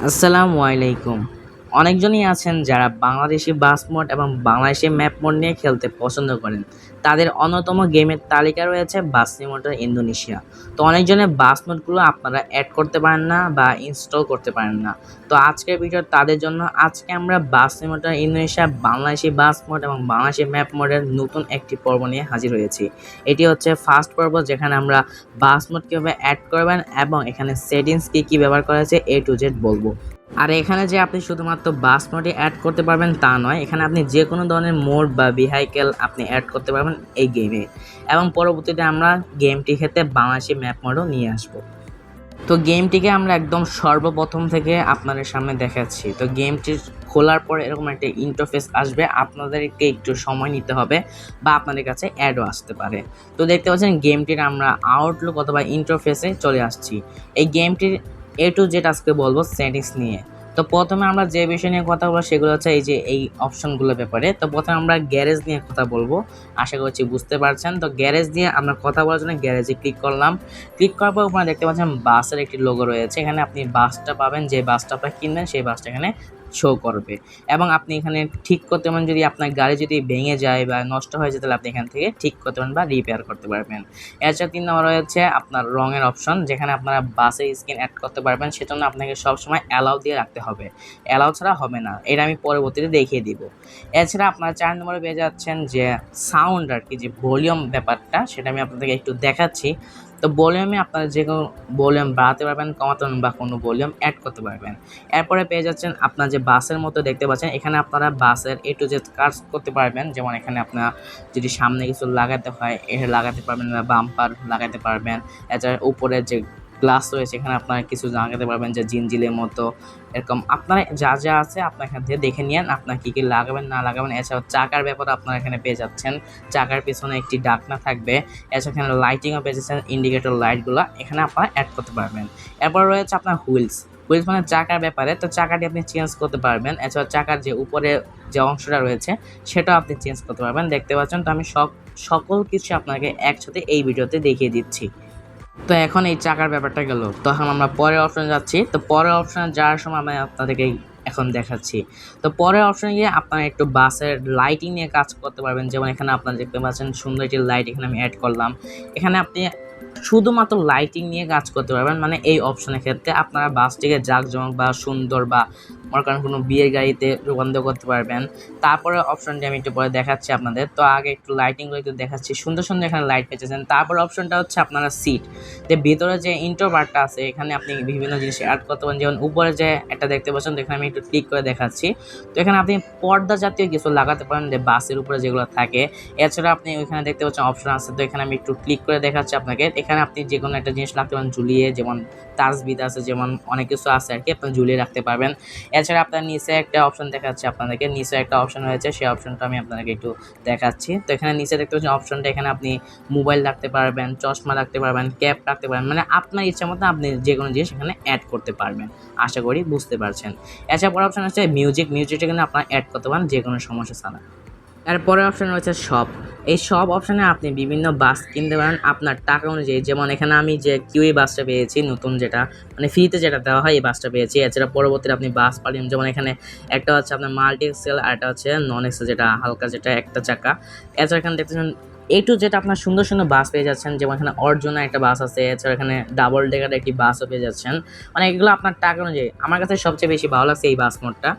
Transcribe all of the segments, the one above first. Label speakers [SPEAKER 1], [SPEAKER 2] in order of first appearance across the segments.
[SPEAKER 1] আসসালামু আলাইকুম। অনেকজনই আছেন যারা বাংলাদেশি বাস মোড এবং বাংলাদেশি ম্যাপ মোড নিয়ে খেলতে পছন্দ করেন। তাদের অন্যতম গেমের তালিকা রয়েছে বাস সিমুলেটর ইন্দোনেশিয়া। তো অনেকজনের বাস মোডগুলো আপনারা অ্যাড করতে পারেন না বা ইনস্টল করতে পারেন না। তো আজকের ভিডিও তাদের জন্য। আজকে আমরা বাস সিমুলেটর ইন্দোনেশিয়া বাংলাদেশি বাস মোড এবং বাংলাদেশি ম্যাপ মোডের নতুন একটি পর্ব নিয়ে হাজির হয়েছি। এটি হচ্ছে ফার্স্ট পর্ব, যেখানে আমরা বাস মোড কীভাবে অ্যাড করবেন এবং এখানে সেটিংস কী ব্যবহার করা হয়েছে A to Z বলবো। আর এখানে যে আপনি শুধুমাত্র বাস মোডে অ্যাড করতে পারবেন তা নয়, এখানে আপনি যে কোনো ধরনের মোড বা ভেহিকেল আপনি অ্যাড করতে পারবেন এই গেমে। এবং পরবর্তীতে আমরা গেমটি ক্ষেত্রে বাংলাদেশি ম্যাপ মোডও নিয়ে আসব। তো গেমটিকে আমরা একদম সর্বপ্রথম থেকে আপনাদের সামনে দেখাচ্ছি। তো গেমটি খোলার পর এরকম একটা ইন্টারফেস আসবে, আপনাদেরকে একটু সময় নিতে হবে বা আপনাদের কাছে অ্যাডও আসতে পারে। তো দেখতে পাচ্ছেন গেমটির আমরা আউটলুক অথবা ইন্টারফেসে চলে আসছি। এই গেমটির A to Z আজকে বলবো সেটিংস নিয়ে। তো প্রথমে আমরা যে বিষয় নিয়ে কথা বলবো সেগুলো হচ্ছে এই অপশনগুলোর ব্যাপারে। তো প্রথমে আমরা গ্যারেজ নিয়ে কথা বলবো, আশা করছি বুঝতে পারছেন। তো গ্যারেজ নিয়ে আমরা কথা বলার জন্য গ্যারেজে ক্লিক করলাম। ক্লিক করার পর আপনারা দেখতে পাচ্ছেন বাসের একটি লোগো রয়েছে। এখানে আপনি বাসটা পাবেন, যে বাসটা আপনারা কিনবেন সেই বাসটা এখানে শো করবে। এবং আপনি এখানে ঠিক করতে পারেন, যদি আপনার গাড়ি যদি ভেঙে যায় বা নষ্ট হয়ে যায় তাহলে আপনি এখান থেকে ঠিক করতে পারেন বা রিপেয়ার করতে পারবেন। এছাড়া 3 নম্বর রয়েছে আপনার রঙের অপশন, যেখানে আপনারা বাসের স্ক্রিন অ্যাড করতে পারবেন। সেজন্য আপনাকে সবসময় অ্যালাউ দিয়ে রাখতে হবে, অ্যালাউ ছাড়া হবে না। এটা আমি পরবর্তীতে দেখিয়ে দিব। এছাড়া আপনারা 4 নম্বরে পেয়ে যাচ্ছেন যে সাউন্ড আর কি, যে ভলিউম ব্যাপারটা, সেটা আমি আপনাদেরকে একটু দেখাচ্ছি। তো ভলিউমে আপনারা যে কোনো ভলিউম বাড়াতে পারবেন, কমাতে পারবেন বা কোনো ভলিউম অ্যাড করতে পারবেন। এরপরে পেয়ে যাচ্ছেন আপনার যে বাসের মতো দেখতে পাচ্ছেন, এখানে আপনারা বাসের A to Z কাজ করতে পারবেন। যেমন এখানে আপনার যদি সামনে কিছু লাগাতে হয় এটা লাগাতে পারবেন বা বাম্পার লাগাতে পারবেন। এছাড়া উপরে যে গ্লাস রয়েছে এখানে আপনারা কিছু লাগাতে পারবেন, যে জিনজিলের মতো। এরকম আপনারা যা যা আছে আপনার এখান থেকে দেখে নিন আপনার কী কী লাগাবেন না লাগাবেন। এছাড়াও চাকার ব্যাপারে আপনারা এখানে পেয়ে যাচ্ছেন, চাকার পেছনে একটি ডাকনা থাকবে। এছাড়া এখানে লাইটিংও পেয়ে যাচ্ছেন, ইন্ডিকেটর লাইটগুলো এখানে আপনারা অ্যাড করতে পারবেন। এরপর রয়েছে আপনার হুইলস মানে চাকার ব্যাপারে। তো চাকাটি আপনি চেঞ্জ করতে পারবেন। এছাড়া চাকার যে উপরে যে অংশটা রয়েছে সেটাও আপনি চেঞ্জ করতে পারবেন, দেখতে পাচ্ছেন। তো আমি সকল কিছু আপনাকে একসাথে এই ভিডিওতে দেখিয়ে দিচ্ছি। তো এখন এই চাকার ব্যাপারটা গেল, তখন আমরা পরের অপশনে যাচ্ছি। তো পরের অপশনে যাওয়ার সময় আমি আপনাদেরকে এখন দেখাচ্ছি। তো পরের অপশনে গিয়ে আপনারা একটু বাসের লাইটিং নিয়ে কাজ করতে পারবেন। যেমন এখানে আপনারা দেখতে পাচ্ছেন সুন্দর একটি লাইট এখানে আমি অ্যাড করলাম। এখানে আপনি শুধুমাত্র লাইটিং নিয়ে কাজ করতে পারবেন, মানে এই অপশনের ক্ষেত্রে আপনারা বাসটিকে জাঁকজমক বা সুন্দর বা মনে করেন কোনো বিয়ের গাড়িতে রূপান্তর করতে পারবেন। তারপরে অপশনটি আমি একটু পরে দেখাচ্ছি আপনাদের। তো আগে একটু লাইটিংগুলো একটু দেখাচ্ছি, সুন্দর সুন্দর এখানে লাইট পেয়েছেন। তারপরে অপশনটা হচ্ছে আপনারা সিট, যে ভিতরে যে ইন্ট্রো বারটা আছে এখানে আপনি বিভিন্ন জিনিস অ্যাড করতে পারেন। যেমন উপরে যে একটা দেখতে পাচ্ছেন, তো এখানে আমি একটু ক্লিক করে দেখাচ্ছি। তো এখানে আপনি পর্দা জাতীয় কিছু লাগাতে পারেন, যে বাসের উপরে যেগুলো থাকে। এছাড়া আপনি ওইখানে দেখতে পাচ্ছেন অপশন আছে, তো এখানে আমি একটু ক্লিক করে দেখাচ্ছি আপনাকে। এখানে আপনি যে কোনো একটা জিনিস রাখতে পারেন ঝুলিয়ে, যেমন তাসবিদ আছে, যেমন অনেক কিছু আছে আর কি, আপনি ঝুলিয়ে রাখতে পারবেন। এছাড়া আপনার নিচে একটা অপশন দেখাচ্ছে আপনাদেরকে, নিচে একটা অপশন রয়েছে, সেই অপশনটা আমি আপনাদেরকে একটু দেখাচ্ছি। তো এখানে নিচে দেখতে পাচ্ছেন অপশনটা, এখানে আপনি মোবাইল রাখতে পারবেন, চশমা রাখতে পারবেন, ক্যাপ রাখতে পারবেন, মানে আপনার ইচ্ছা মতো আপনি যে কোনো জিনিস এখানে অ্যাড করতে পারবেন। আশা করি বুঝতে পারছেন। এছাড়া পরের অপশন হচ্ছে মিউজিকটা কিন্তু আপনারা অ্যাড করতে পারেন যে কোনো সমস্যা ছাড়া। এরপরের অপশন রয়েছে শপ। এই শপ অপশানে আপনি বিভিন্ন বাস কিনতে পারেন আপনার টাকা অনুযায়ী। যেমন এখানে আমি যে কিউই বাসটা পেয়েছি নতুন, যেটা মানে ফ্রিতে যেটা দেওয়া হয়, এই বাসটা পেয়েছি। এছাড়া পরবর্তীতে আপনি বাস পাবেন, যেমন এখানে একটা হচ্ছে আপনার মাল্টি এক্সেল আর একটা হচ্ছে নন এক্সেল, যেটা হালকা, যেটা একটা চাকা। এছাড়া এখানে দেখতেছেন A to Z আপনার সুন্দর সুন্দর বাস পেয়ে যাচ্ছেন। যেমন এখানে অর্জুনা একটা বাস আছে, এছাড়া এখানে ডাবল ডেকার একটি বাসও পেয়ে যাচ্ছেন। মানে এগুলো আপনার টাকা অনুযায়ী। আমার কাছে সবচেয়ে বেশি ভালো লাগছে এই বাস মোডটা,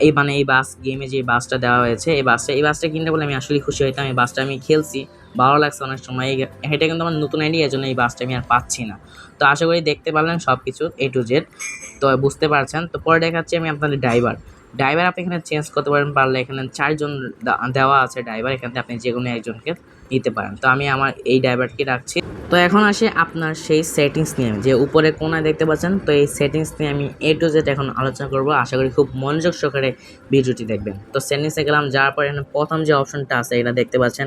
[SPEAKER 1] এই বাস গেমে যে বাসটা দেওয়া হয়েছে, এই বাসটা কিনতে বলে আমি আসলে খুশি হইতাম। এই বাসটা আমি খেলছি, ভালো লাগছে অনেক সময়। এটা কিন্তু আমার নতুন আইডিয়া, এজন্য এই বাসটা আমি আর পাচ্ছি না। তো আশা করি দেখতে পারলেন সব কিছু A to Z, তো বুঝতে পারছেন। তো পরে দেখাচ্ছি আমি আপনাদের ড্রাইভার আপনি এখানে চেঞ্জ করতে পারেন, পারলে এখানে 4 জন দেওয়া আছে ড্রাইভার, এখান থেকে আপনি যে কোনো একজনকে নিতে পারেন। তো আমি আমার এই ড্রাইভারকে রাখছি। তো এখন আসে আপনার সেই সেটিংস নিয়ে, যে উপরে কোনায় দেখতে পাচ্ছেন। তো এই সেটিংস নিয়ে আমি A to Z এখন আলোচনা করব, আশা করি খুব মনোযোগ সহকারে ভিডিওটি দেখবেন। তো সেটিংসে গেলাম, যাওয়ার পর এখানে প্রথম যে অপশনটা আছে এটা দেখতে পাচ্ছেন,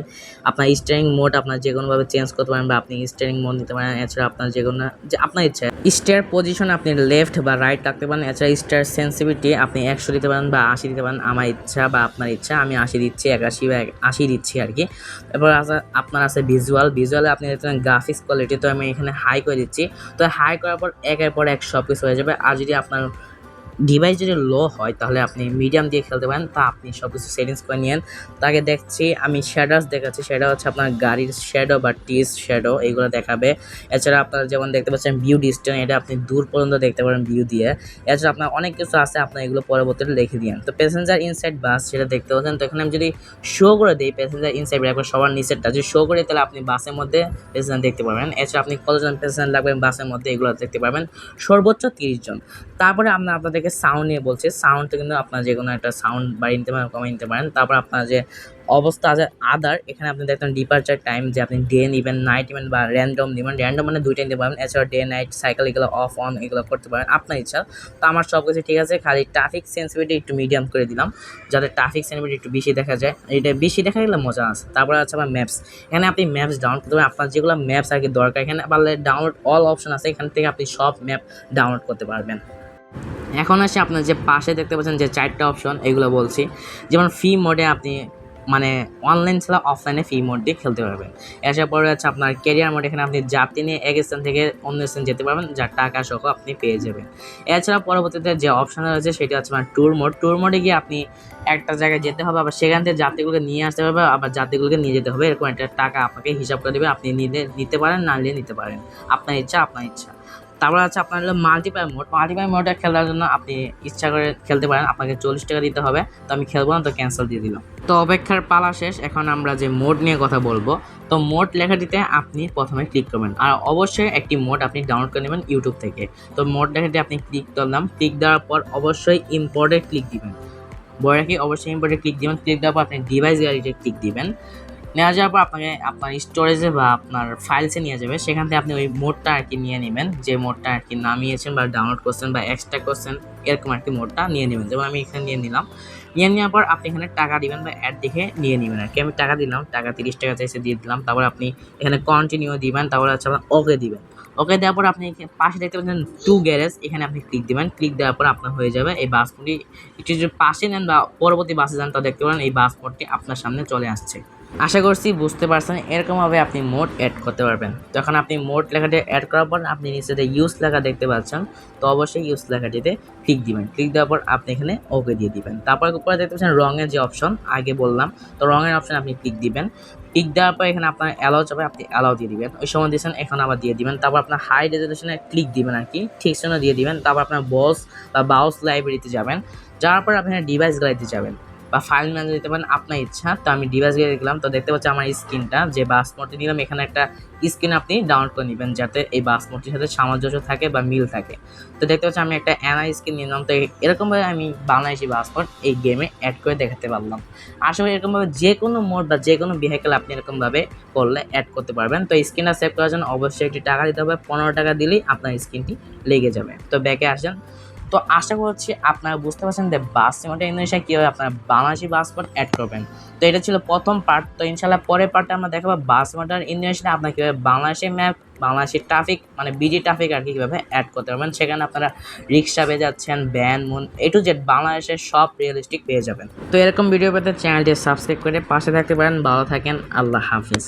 [SPEAKER 1] আপনার স্টিয়ারিং মোড আপনার যে কোনোভাবে চেঞ্জ করতে পারেন বা আপনি স্টিয়ারিং মোড নিতে পারেন। এছাড়া আপনার যে কোনো, যে আপনার ইচ্ছা স্টিয়ার পজিশন আপনি লেফট বা রাইট রাখতে পারেন। এছাড়া স্টিয়ার সেন্সিটিভিটি আপনি 100 দিতে পারেন বা 80 দিতে পারেন, আমার ইচ্ছা বা আপনার ইচ্ছা। আমি 80 দিচ্ছি, 81 বা 80 দিচ্ছি আর কি। এরপর আপনার আছে ভিজুয়ালে আপনি দেখতে পারেন গ্রাফিক্স কোয়ালিটি, তো আমি এখানে হাই করে দিচ্ছি। তো হাই করার পর একের পর এক সব কিছু হয়ে যাবে। আর যদি আপনার ডিভাইস যদি লো হয় তাহলে আপনি মিডিয়াম দিয়ে খেলতে পারেন। তা আপনি সব কিছু সেটিংস করে নিয়েন। তাকে দেখছি আমি শ্যাডার্স দেখাচ্ছি, সেটা হচ্ছে আপনার গাড়ির শ্যাডো বা টিস শ্যাডো এইগুলো দেখাবে। এছাড়া আপনারা যেমন দেখতে পাচ্ছেন ভিউ ডিস্টেন্স, এটা আপনি দূর পর্যন্ত দেখতে পারেন ভিউ দিয়ে। এছাড়া আপনার অনেক কিছু আছে, আপনার এগুলো পরবর্তীতে লিখে দিন। তো প্যাসেঞ্জার ইনসাইড বাস সেটা দেখতে পাচ্ছেন। তো এখানে আমি যদি শো করে দিই প্যাসেঞ্জার ইনসাইড একবার সবার নিচেরটা যদি শো করে, তাহলে আপনি বাসের মধ্যে প্যাসেঞ্জার দেখতে পারবেন। এছাড়া আপনি কতজন প্যাসেঞ্জার লাগবেন বাসের মধ্যে এগুলো দেখতে পারবেন, সর্বোচ্চ 30 জন। তারপরে আমরা আপনাদেরকে সাউন্ড নিয়ে বলছি, সাউন্ডটা কিন্তু আপনার যে কোনো একটা সাউন্ড বাড়িয়ে নিতে পারেন, কমিয়ে নিতে পারেন। তারপর আপনার যে অবস্থা আছে আদার, এখানে আপনি দেখবেন ডিপারচার টাইম, যে আপনি ডে নেবেন, নাইট নেবেন বা র্যান্ডম নেবেন। র্যান্ডম মানে দুইটাই নিতে পারবেন। এছাড়া ডে নাইট সাইকেল এগুলো অফ অন এগুলো করতে পারেন আপনার ইচ্ছা। তো আমার সব কিছু ঠিক আছে, খালি ট্রাফিক সেন্সিটিভিটি একটু মিডিয়াম করে দিলাম, যাতে ট্রাফিক সেন্সিটিভিটি একটু বেশি দেখা যায়। এটা বেশি দেখা গেলে মজা আছে। তারপরে আছে আমার ম্যাপস, এখানে আপনি ম্যাপস ডাউনলোড করতে পারেন, আপনার যেগুলো ম্যাপস আর কি দরকার। এখানে পারলে ডাউনলোড অল অপশন আছে, এখান থেকে আপনি সব ম্যাপ ডাউনলোড করতে পারবেন। এখন আসে আপনার যে পাশে দেখতে পাচ্ছেন যে 4টা অপশন, এগুলো বলছি। যেমন ফ্রি মোডে আপনি মানে অনলাইন ছাড়া অফলাইনে ফ্রি মোড দিয়ে খেলতে পারবেন। এছাড়া পরে আছে আপনার ক্যারিয়ার মোড, এখানে আপনি যাত্রী নিয়ে এক স্থান থেকে অন্য স্থানে যেতে পারবেন, যার টাকা সহ আপনি পেয়ে যাবেন। এছাড়া পরবর্তীতে যে অপশন রয়েছে সেটা হচ্ছে আপনার ট্যুর মোড। ট্যুর মোডে গিয়ে আপনি একটা জায়গায় যেতে হবে, আবার সেখান থেকে যাত্রীগুলোকে নিয়ে আসতে হবে, আবার যাত্রীগুলোকে নিয়ে যেতে হবে, এরকম একটা টাকা আপনাকে হিসাব করে দেবে। আপনি নিতে পারেন, না নিলে নিতে পারেন, আপনার ইচ্ছা আপনার ইচ্ছা। তারপর আছে আপনার হলো মাল্টিপ্লায়ার মোড। মাল্টিপ্লায়ার মোডে খেলার জন্য আপনি ইচ্ছা করে খেলতে পারেন, আপনাকে 40 টাকা দিতে হবে। তো আমি খেলবো না, তো ক্যান্সেল দিয়ে দিলাম। তো অপেক্ষার পালা শেষ, এখন আমরা যে মোড নিয়ে কথা বলবো। তো মোড লেখাটিতে আপনি প্রথমে ক্লিক করবেন, আর অবশ্যই একটি মোড আপনি ডাউনলোড করে নেবেন ইউটিউব থেকে। তো মোড লেখাটি আপনি ক্লিক করলাম, ক্লিক দেওয়ার পর অবশ্যই ইম্পোর্টে ক্লিক দিবেন। বলে রাখি অবশ্যই ইম্পোর্টে ক্লিক দিবেন। ক্লিক দেওয়ার পর আপনি ডিভাইস গ্যালারিতে ক্লিক দিবেন। নেওয়া যাওয়ার পর আপনাকে আপনার স্টোরেজে বা আপনার ফাইলসে নিয়ে যাবে, সেখান থেকে আপনি ওই মোডটা আর কি নিয়ে নেবেন, যে মোডটা আর কি নামিয়েছেন বা ডাউনলোড করছেন বা এক্সট্রা করছেন, এরকম আর কি মোডটা নিয়ে নেবেন। যেমন আমি এখানে নিয়ে নিলাম। নিয়ে নেওয়ার পর আপনি এখানে টাকা দিবেন বা অ্যাড দেখে নিয়ে নেবেন আর কি। আমি টাকা দিলাম, টাকা 30 টাকা চাইছে দিয়ে দিলাম। তারপর আপনি এখানে কন্টিনিউ দিবেন, তারপর হচ্ছে আপনার ওকে দিবেন। ওকে দেওয়ার পর আপনি পাশে দেখতে পাচ্ছেন টু গ্যারেজ, এখানে আপনি ক্লিক দিবেন। ক্লিক দেওয়ার পর আপনার হয়ে যাবে এই বাসটি। একটু যদি পাশে নেন বা পরবর্তী বাসে যান, তা দেখতে পারেন এই বাসপথটি আপনার সামনে চলে আসছে। আশা করছি বুঝতে পারছেন, এরকমভাবে আপনি মোড অ্যাড করতে পারবেন। তখন আপনি মোড লেখাটি অ্যাড করার পর আপনি নিচেতে ইউজ লেখা দেখতে পাচ্ছেন, তো অবশ্যই ইউজ লেখাটিতে ক্লিক দিবেন। ক্লিক দেওয়ার পর আপনি এখানে ওকে দিয়ে দিবেন। তারপর উপরে দেখতে পাচ্ছেন রঙের যে অপশন আগে বললাম, তো রঙের অপশন আপনি ক্লিক দিবেন। ক্লিক দেওয়ার পর এখানে আপনার অ্যালাউ যাবে, আপনি অ্যালাউ দিয়ে দিবেন। ওই সময় দিয়েছেন, এখন আবার দিয়ে দিবেন। তারপর আপনার হাই রেজলিউশনে ক্লিক দিবেন আর কি, ঠিক সময় দিয়ে দিবেন। তারপর আপনার বস বা বাউস লাইব্রেরিতে যাবেন, যাওয়ার পর আপনি ডিভাইস গ্যালারিতে যাবেন বা ফাইল ম্যানেজার দিতে পারেন, আপনার ইচ্ছা। তো আমি ডিভাইস গিয়ে দেখলাম, তো দেখতে পাচ্ছি আমার স্ক্রিনটা যে বাস মোডটি নিলাম, এখানে একটা স্ক্রিন আপনি ডাউনলোড করে নেবেন, যাতে এই বাস মোডটির সাথে সামঞ্জস্য থাকে বা মিল থাকে। তো দেখতে পাচ্ছি আমি একটা এনআই স্ক্রিন নিলাম। তো এরকমভাবে আমি বাংলাদেশি বাস মোড এই গেমে অ্যাড করে দেখাতে পারলাম। আশা করি এরকমভাবে যে কোনো মোড বা যে কোনো ভেহিকেল আপনি এরকমভাবে করলে অ্যাড করতে পারবেন। তো স্ক্রিনটা সেভ করার জন্য অবশ্যই একটি টাকা দিতে হবে, 15 টাকা দিলেই আপনার স্ক্রিনটি লেগে যাবে। তো ব্যাকে আসেন। তো আশা করছি আপনারা বুঝতে পারছেন যে বাস সিমুলেটর ইন্দোনেশিয়া কীভাবে আপনারা বাংলাদেশি পাসপোর্ট অ্যাড করবেন। তো এটা ছিল প্রথম পার্ট। তো ইনশাল্লাহ পরের পার্টে আমরা দেখাবো বাস সিমুলেটর ইন্দোনেশিয়া আপনার কীভাবে বাংলাদেশের ম্যাপ, বাংলাদেশের ট্রাফিক মানে বিজি ট্রাফিক আর কি কীভাবে অ্যাড করতে পারবেন। সেখানে আপনারা রিক্সা পেয়ে যাচ্ছেন, van, moon, A to Z বাংলাদেশের সব রিয়েলিস্টিক পেয়ে যাবেন। তো এরকম ভিডিও পেতে চ্যানেলটি সাবস্ক্রাইব করে পাশে থাকতে পারেন। ভালো থাকেন, আল্লাহ হাফিজ।